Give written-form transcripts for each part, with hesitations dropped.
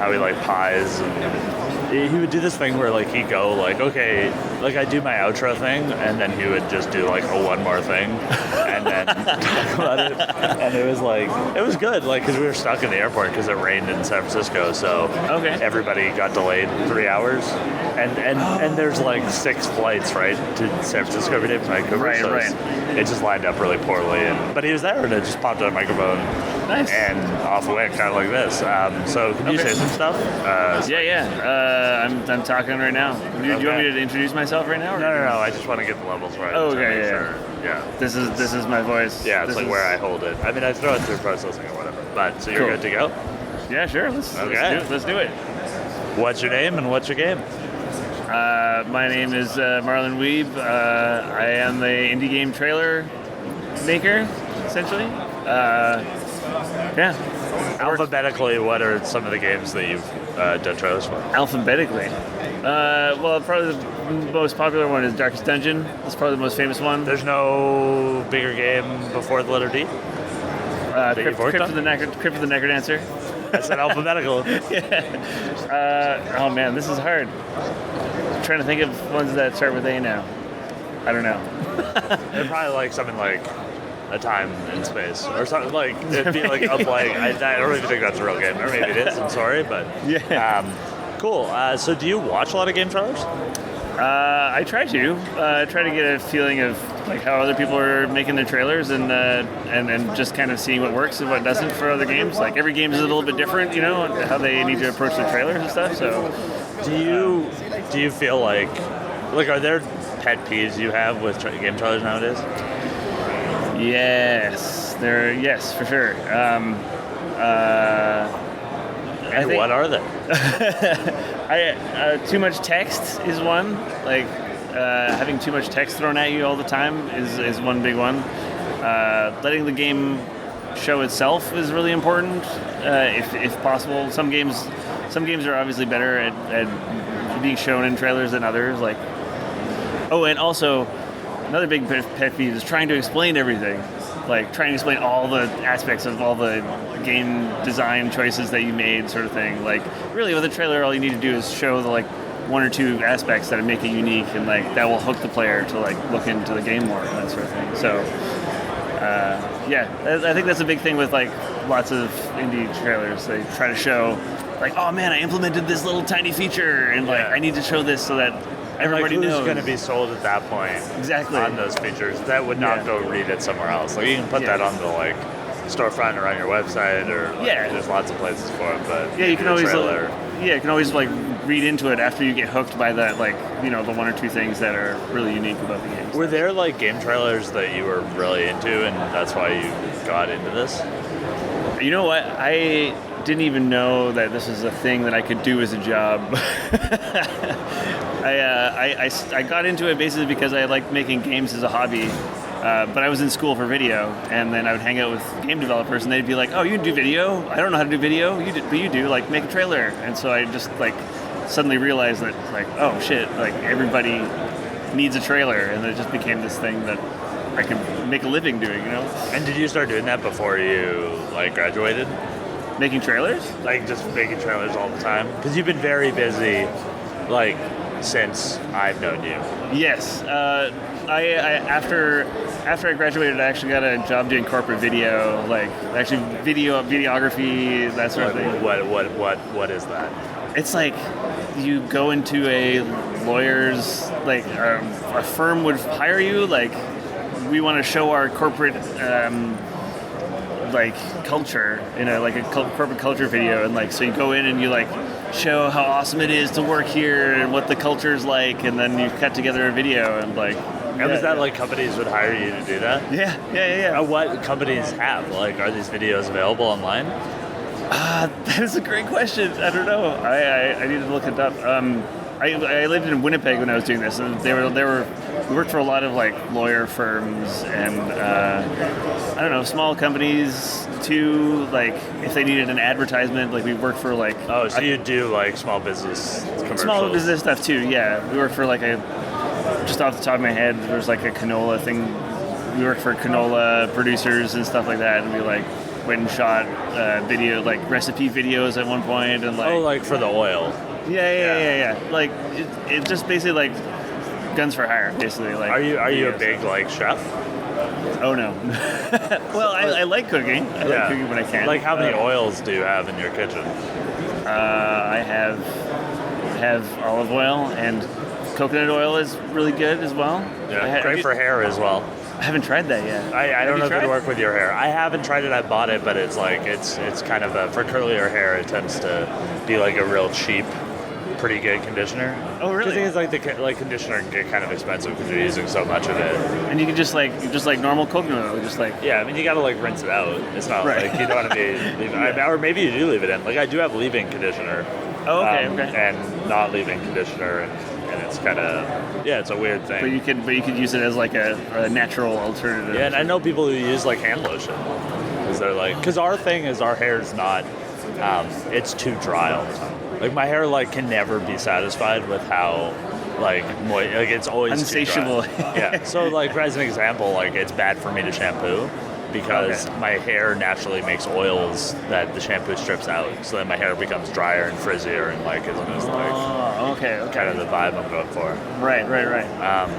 how he like pies, and he would do this thing where like he'd go like, okay, like I do my outro thing, and then he would just do like a one more thing, and then talk about it, and it was good, like because we were stuck in the airport because it rained in San Francisco, so everybody got delayed 3 hours, and there's like 6 flights right to San Francisco every day from Vancouver, it just lined up really poorly, but he was there, and it just popped on a microphone. Nice. And off the way, kind of like this. So can you say some stuff? I'm talking right now. Do you want me to introduce myself right now? No. I just want to get the levels right. Oh, okay, yeah. This is my voice. Yeah, it's like where I hold it. I mean, I throw it through processing or whatever. But so you're good to go? Yeah, sure. Let's do it. What's your name and what's your game? My name is Marlon Wiebe. I am the indie game trailer maker, essentially. Alphabetically, what are some of the games that you've done trailers for? Alphabetically? Well, probably the most popular one is Darkest Dungeon. That's probably the most famous one. There's no bigger game before the letter D? Crypt of the Necrodancer. That's an alphabetical. Oh man, this is hard. I'm trying to think of ones that start with A now. I don't know. They're probably like something like A Time in Space or something like. It'd be like up like I don't even think that's a real game, or maybe it is. I'm sorry, but cool. So do you watch a lot of game trailers? I try to get a feeling of like how other people are making their trailers, and just kind of seeing what works and what doesn't for other games. Like every game is a little bit different, you know, how they need to approach their trailers and stuff. So, do you feel like are there pet peeves you have with game trailers nowadays? Yes, for sure. And what are they? Too much text is one. Like having too much text thrown at you all the time is one big one. Letting the game show itself is really important, if possible. Some games are obviously better at being shown in trailers than others. Like, and also another big pet peeve is trying to explain everything. Like trying to explain all the aspects of all the game design choices that you made, sort of thing. Like really with a trailer, all you need to do is show the like 1 or 2 aspects that make it unique, and like that will hook the player to like look into the game more and that sort of thing. So I think that's a big thing with like lots of indie trailers. They try to show like, oh man, I implemented this little tiny feature, and like I need to show this so that everybody knows. Who's going to be sold at that point? Exactly. On those features that would not go read it somewhere else. Like you can put that on the like storefront or on your website, or there's lots of places for it. But you can always like read into it after you get hooked by that, like, you know, the 1 or 2 things that are really unique about the game. Were there like game trailers that you were really into, and that's why you got into this? You know what? I didn't even know that this is a thing that I could do as a job. I got into it basically because I liked making games as a hobby, but I was in school for video, and then I would hang out with game developers, and they'd be like, "Oh, you can do video? I don't know how to do video. But you do. Like, make a trailer." And so I just like suddenly realized that like, oh shit, like everybody needs a trailer, and it just became this thing that I could make a living doing, you know. And did you start doing that before you like graduated? Making trailers? Like just making trailers all the time? Because you've been very busy, like, since I've known you. Yes. I after I graduated, I actually got a job doing corporate video, like actually videography, that sort of thing. What is that? It's like you go into a lawyer's, like a firm would hire you, like we want to show our corporate like culture in a like a corporate culture video, and like so you go in and you like show how awesome it is to work here and what the culture is like, and then you cut together a video and like. And was that like companies would hire you to do that? Yeah. What companies have? Like, are these videos available online? That is a great question. I don't know. I need to look it up. I lived in Winnipeg when I was doing this, and we worked for a lot of like lawyer firms and I don't know, small companies too. Like if they needed an advertisement, like we worked for like so you do like small business commercials. Small business stuff too. Yeah, we worked for like just off the top of my head, there's like a canola thing. We worked for canola producers and stuff like that, and we like went and shot video, like recipe videos at one point, and like, Oh, like for the oil. yeah. Like it just basically like guns for hire, basically. Like, Are you a videos. big like chef? Oh no. Well, I like cooking. I like cooking when I can. Like how many oils do you have in your kitchen? I have olive oil, and coconut oil is really good as well. Yeah, great for hair as well. I haven't tried that yet. I don't know if tried? it'd work with your hair. I haven't tried it. I bought it, but it's like it's kind of for curlier hair. It tends to be like a real cheap, pretty good conditioner. Oh, really? Because I think the conditioner can get kind of expensive because you're using so much of it. And you can just like normal coconut oil, just like. Yeah, I mean you got to like rinse it out. It's not Right. like you don't want to be leaving, or maybe you do leave it in. Like I do have leave-in conditioner. Oh, okay. And not leave-in conditioner, and it's kind of it's a weird thing. But you could use it as like a natural alternative. Yeah, and I know people who use like hand lotion because they're like, because our thing is our hair's not, it's too dry all the time. Like my hair like can never be satisfied with how like moist, like it's always Insatiable. Too dry. Yeah. So like as an example, like it's bad for me to shampoo because my hair naturally makes oils that the shampoo strips out. So then my hair becomes drier and frizzier and like isn't as like okay. kind of the vibe I'm going for. Right.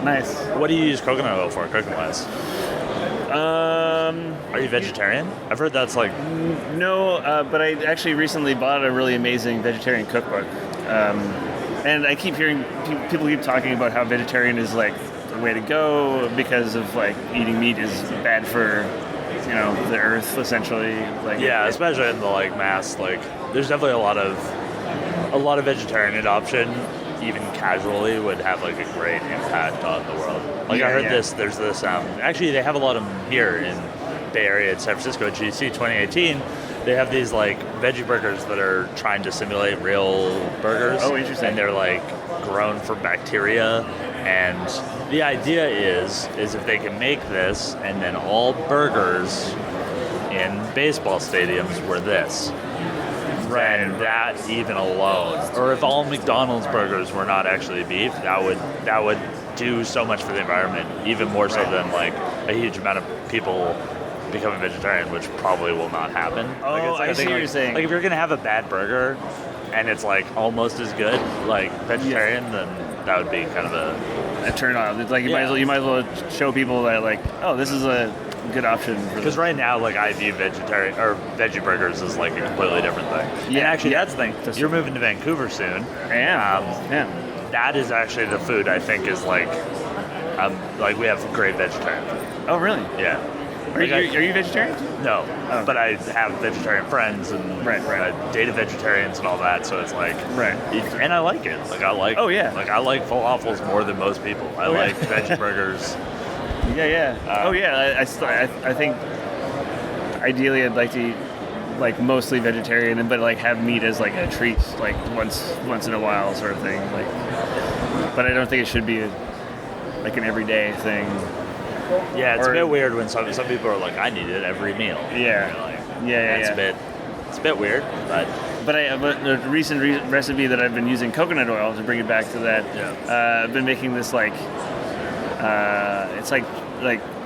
Nice. What do you use coconut oil for, cooking wise? Are you vegetarian? I've heard that's like. No, but I actually recently bought a really amazing vegetarian cookbook, and I keep hearing people keep talking about how vegetarian is like the way to go because of like eating meat is bad for the earth essentially. Like Especially in the like mass like. There's definitely a lot of vegetarian adoption, even casually, would have like a great impact on the world. Like I heard there's this actually they have a lot of them here in Bay Area in San Francisco at GDC 2018. They have these like veggie burgers that are trying to simulate real burgers. Oh, interesting. And they're like grown for bacteria. And the idea is if they can make this and then all burgers in baseball stadiums were this. And that even alone, or if all McDonald's burgers were not actually beef, that would do so much for the environment, even more so than like a huge amount of people becoming vegetarian, which probably will not happen. Oh, I see what you're saying. Like if you're gonna have a bad burger, and it's like almost as good, like vegetarian, then that would be kind of a turn on. It's like you might as well show people that like, oh, this is a good option. Because right now, like I view vegetarian or veggie burgers as like a completely different thing. Yeah, and actually, that's the thing. You're moving to Vancouver soon. I am. That is actually the food I think is like we have great vegetarian food. Oh, really? Yeah. Are you vegetarian? No, but I have vegetarian friends and I dated vegetarians and all that, so it's like and I like it. Like I like I like falafels more than most people. I like veggie burgers. I think ideally I'd like to eat like mostly vegetarian, but like have meat as like a treat, like once in a while sort of thing. Like, but I don't think it should be like an everyday thing. Yeah, it's a bit weird when some people are like, I need it every meal. It's a bit weird, but the recent recipe that I've been using coconut oil to bring it back to that. I've been making this like it's like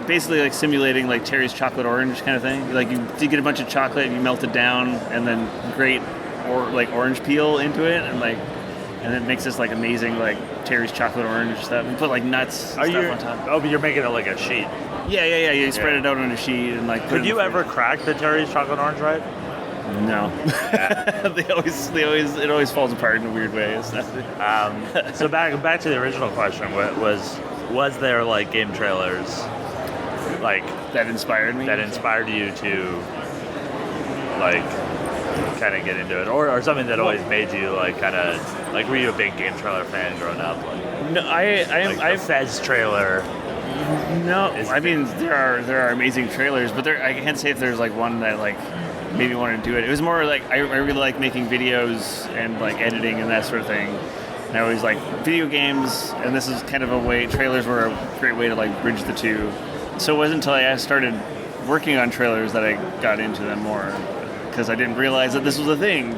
basically like simulating like Terry's chocolate orange kind of thing. Like you get a bunch of chocolate and you melt it down and then grate orange peel into it and it makes this like amazing like Terry's chocolate orange stuff. You put like nuts and stuff on top. Oh, but you're making it like a sheet. Yeah. You spread it out on a sheet and like. Could you ever crack the Terry's chocolate orange right? No. It always falls apart in a weird way. So back to the original question, was there like game trailers like that inspired me? That inspired you to like kind of get into it, or something that always made you like kind of like, were you a big game trailer fan growing up? Like, no, the Fez trailer. No, I mean there are amazing trailers, but I can't say if there's like one that like made me want to do it. It was more like I really like making videos and like editing and that sort of thing. And I always like video games, and this is kind of a way. Trailers were a great way to like bridge the two. So it wasn't until I started working on trailers that I got into them more, because I didn't realize that this was a thing.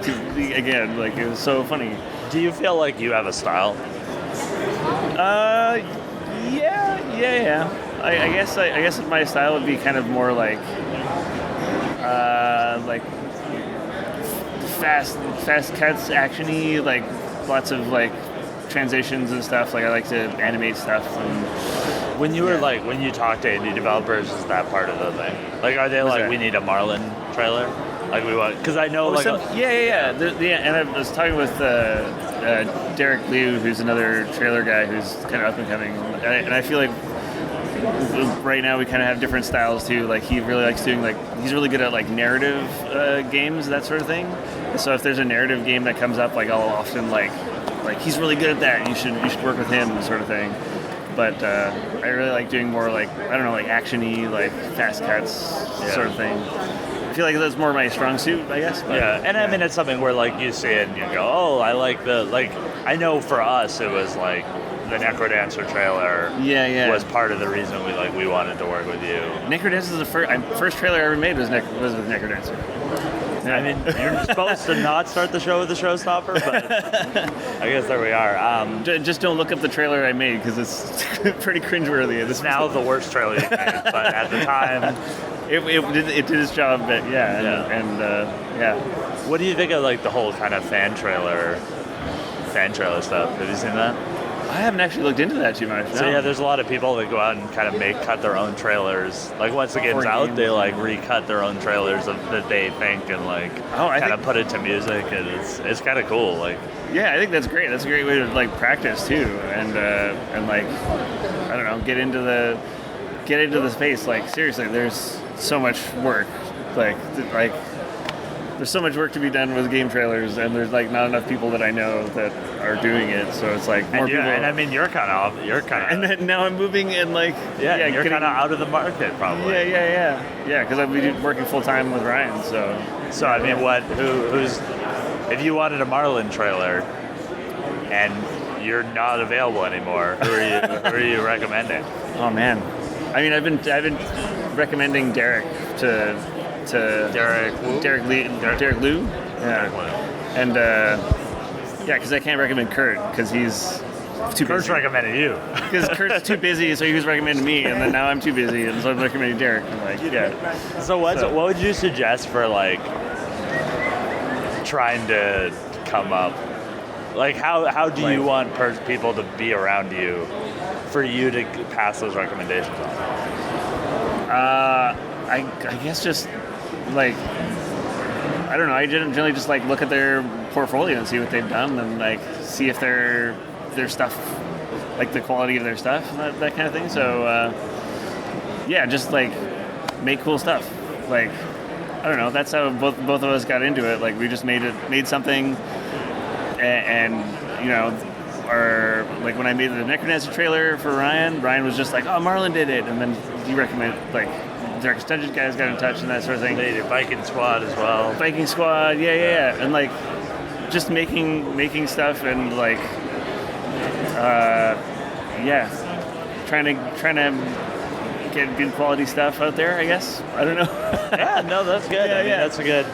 Again, like it was so funny. Do you feel like you have a style? Yeah. I guess my style would be kind of more like like fast cuts, actiony, like lots of like transitions and stuff. Like I like to animate stuff. And When you were like, when you talk to indie developers, is that part of the thing? Like, are they like, that? we need a Marlon trailer? Like we want, because I know like, yeah. And I was talking with Derek Liu, who's another trailer guy who's kind of up and coming, and I feel like right now we kind of have different styles too. Like he really likes doing he's really good at like narrative games, that sort of thing. So if there's a narrative game that comes up, like I'll often like he's really good at that. You should work with him, sort of thing. But I really like doing more like, I don't know, like actiony, like fast cuts sort of thing. I feel like that's more my strong suit, I guess. But, yeah, and I mean it's something where like you see it and you go, oh, I like I know for us it was like the Necrodancer trailer was part of the reason we wanted to work with you. Necrodancer is the first trailer I ever made was with Necrodancer. Yeah. I mean, you're supposed to not start the show with a showstopper, but I guess there we are. Just don't look up the trailer I made because it's pretty cringeworthy. It's now the worst trailer you made, but at the time, it did its job. But yeah. What do you think of like the whole kind of fan trailer stuff? Have you seen that? I haven't actually looked into that too much. So yeah, there's a lot of people that go out and kind of cut their own trailers. Like once the game's out, they like recut their own trailers that they think and like kind of put it to music, and it's kind of cool. Like yeah, I think that's great. That's a great way to like practice too, and like I don't know, get into the space. Like seriously, there's so much work. Like there's so much work to be done with game trailers, and there's like not enough people that I know that are doing it. So it's like more people. And I mean, you're kind of. And then now I'm moving and like you're kind of out of the market probably. Yeah. Because I've been working full time with Ryan. So I mean, who's if you wanted a Marlon trailer, and you're not available anymore, who are you recommending? Oh man, I mean, I've been recommending Derek to Derek Liu. And because I can't recommend Kurt because he's too busy. Kurt's recommended you. Because Kurt's too busy, so he was recommending me, and then now I'm too busy, and so I'm recommending Derek. I'm like, yeah. So what would you suggest for like trying to come up? Like how do you want people to be around you for you to pass those recommendations on? I guess just like, I don't know, I generally just like look at their portfolio and see what they've done and like see if their stuff, like the quality of their stuff and that kind of thing. So just like make cool stuff. Like I don't know, that's how both of us got into it. Like we just made something and you know, or like when I made the Necrodancer trailer for Ryan was just like, oh, Marlon did it, and then he recommended like Dark Extension guys got in touch and that sort of thing. They did Viking Squad as well. Viking Squad, yeah. And like just making stuff and like trying to get good quality stuff out there, I guess. I don't know. Yeah, no, that's good. That's a good.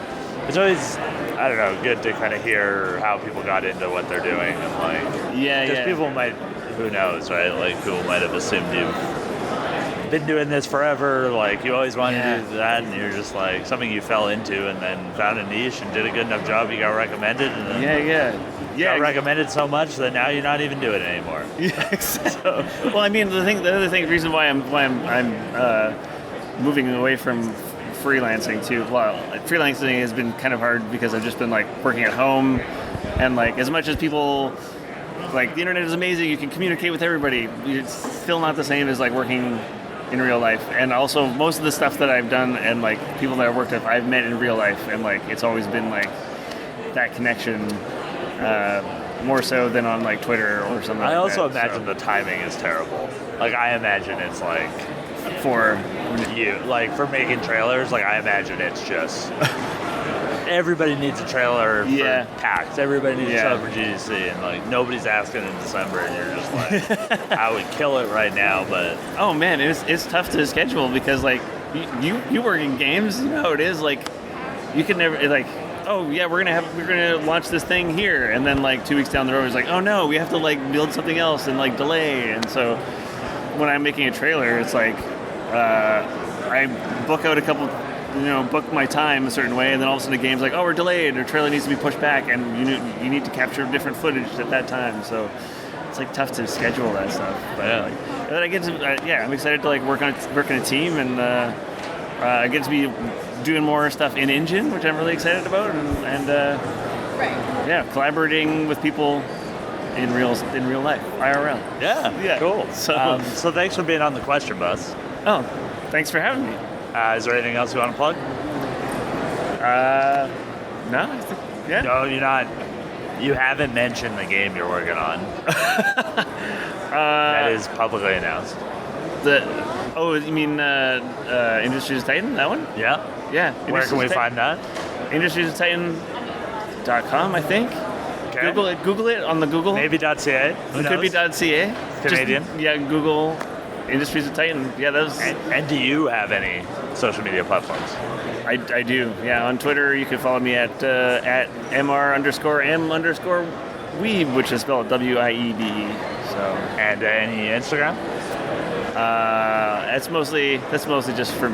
It's always, I don't know, good to kind of hear how people got into what they're doing and like. Because people might, who knows, right? Like people might have assumed you've been doing this forever, like you always wanted to do that, and you're just like something you fell into and then found a niche and did a good enough job, you got recommended, and then got recommended so much that now you're not even doing it anymore. Well, I mean, the reason why I'm moving away from freelancing too. Well, freelancing has been kind of hard because I've just been like working at home, and like as much as people. Like the internet is amazing, you can communicate with everybody. It's still not the same as like working in real life. And also most of the stuff that I've done and like people that I've worked with, I've met in real life, and like it's always been like that connection more so than on like Twitter or something. I also imagine the timing is terrible. Like I imagine it's like for you, like for making trailers, like I imagine it's just everybody needs a trailer for PAX. Everybody needs a trailer for GDC, and like nobody's asking in December, and you're just like, I would kill it right now, but oh man, it's tough to schedule because like you work in games, you know how it is. Like you can never like, oh yeah, we're gonna launch this thing here, and then like 2 weeks down the road, it's like, oh no, we have to like build something else and like delay. And so when I'm making a trailer, it's like I book out a couple book my time a certain way, and then all of a sudden the game's like, oh, we're delayed, or trailer needs to be pushed back, and you need to capture different footage at that time. So it's like tough to schedule that stuff. But then I get to I'm excited to like work on a team, and I get to be doing more stuff in Engine, which I'm really excited about, and collaborating with people in real life, IRL. Yeah, cool. So thanks for being on the Question Bus. Oh, thanks for having me. Is there anything else you want to plug? No, I think, yeah. No, you're not. You haven't mentioned the game you're working on. That is publicly announced. You mean Industries of Titan? That one? Yeah. Yeah. Where can we find that? IndustriesofTitan.com, I think. Okay. Google it on the Google. Maybe .ca. It could be .ca. Canadian. Google Industries of Titan. Yeah, those. And do you have any social media platforms? I do. Yeah, on Twitter you can follow me at mr_m_wiebe, which is spelled WIEBE. So. And any Instagram? That's mostly just for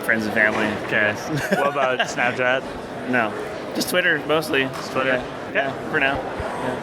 friends and family. Okay. What about Snapchat? No, just Twitter mostly. Just Twitter. Yeah, for now. Yeah.